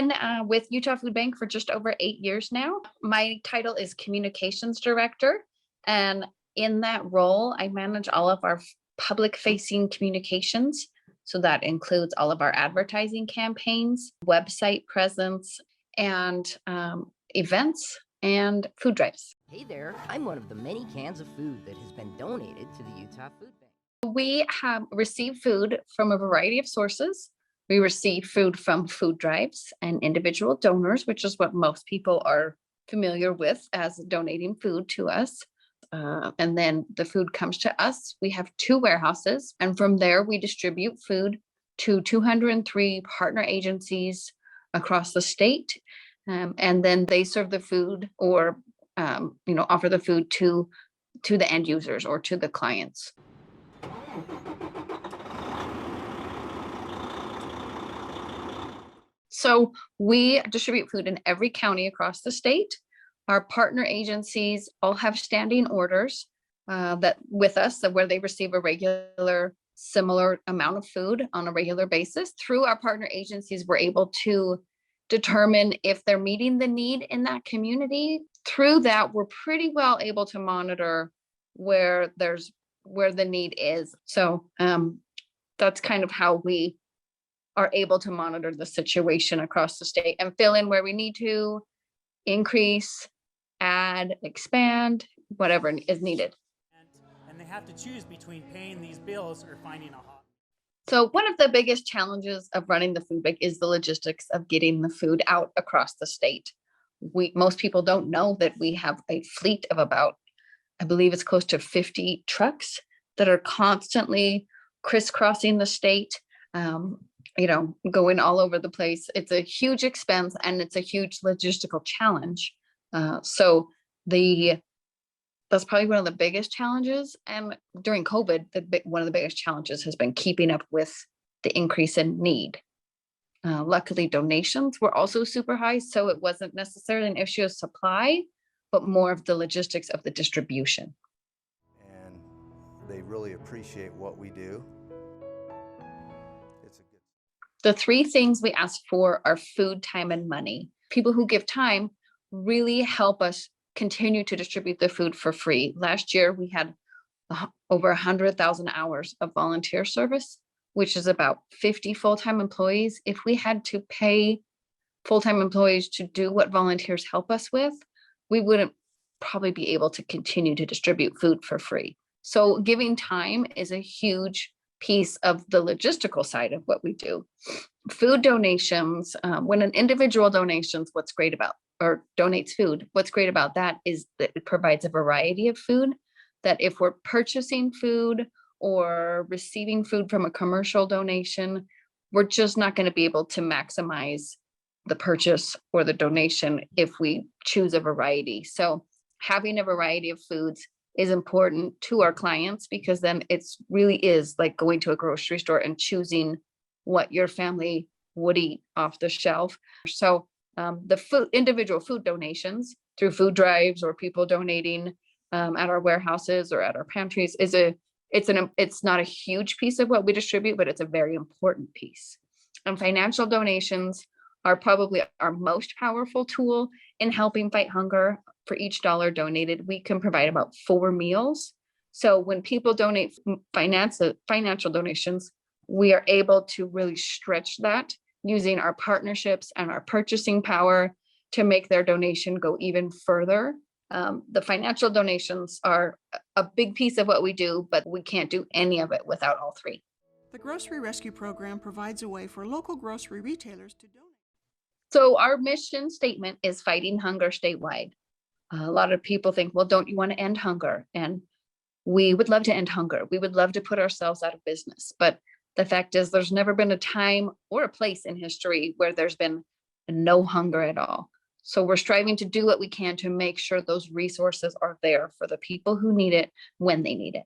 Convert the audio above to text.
been with Utah Food Bank for just over 8 years now. My title is Communications Director. And in that role, I manage all of our public-facing communications. So that includes all of our advertising campaigns, website presence, and events and food drives. Hey there, I'm one of the many cans of food that has been donated to the Utah Food Bank. We have received food from a variety of sources. We receive food from food drives and individual donors, which is what most people are familiar with as donating food to us. And then the food comes to us. We have 2 warehouses, and from there we distribute food to 203 partner agencies across the state. And then they serve the food or offer the food to the end users or to the clients. So we distribute food in every county across the state. Our partner agencies all have standing orders that with us, where they receive a regular similar amount of food on a regular basis. Through our partner agencies, we're able to determine if they're meeting the need in that community. Through that, we're pretty well able to monitor where the need is. So that's kind of how we are able to monitor the situation across the state and fill in where we need to, increase, add, expand, whatever is needed. And they have to choose between paying these bills or finding a hobby. So one of the biggest challenges of running the food bank is the logistics of getting the food out across the state. Most people don't know that we have a fleet of about, I believe it's close to 50 trucks that are constantly crisscrossing the state, going all over the place. It's a huge expense and it's a huge logistical challenge. So that's probably one of the biggest challenges. And during COVID, one of the biggest challenges has been keeping up with the increase in need. Luckily, donations were also super high, so it wasn't necessarily an issue of supply, but more of the logistics of the distribution. And they really appreciate what we do. The 3 things we ask for are food, time, and money. People who give time really help us continue to distribute the food for free. Last year, we had over 100,000 hours of volunteer service, which is about 50 full-time employees. If we had to pay full-time employees to do what volunteers help us with, we wouldn't probably be able to continue to distribute food for free. So giving time is a huge piece of the logistical side of what we do. Food donations, when an individual donates food, what's great about that is that it provides a variety of food, that if we're purchasing food or receiving food from a commercial donation, we're just not going to be able to maximize the purchase or the donation if we choose a variety. So having a variety of foods is important to our clients, because then it's really is like going to a grocery store and choosing what your family would eat off the shelf. So the individual food donations through food drives or people donating at our warehouses or at our pantries it's not a huge piece of what we distribute, but it's a very important piece. And financial donations are probably our most powerful tool in helping fight hunger. For each dollar donated, we can provide about 4 meals. So when people donate financial donations, we are able to really stretch that using our partnerships and our purchasing power to make their donation go even further. The financial donations are a big piece of what we do, but we can't do any of it without all 3. The Grocery Rescue Program provides a way for local grocery retailers to donate. So our mission statement is fighting hunger statewide. A lot of people think, well, don't you want to end hunger? And we would love to end hunger. We would love to put ourselves out of business. But the fact is, there's never been a time or a place in history where there's been no hunger at all. So we're striving to do what we can to make sure those resources are there for the people who need it when they need it.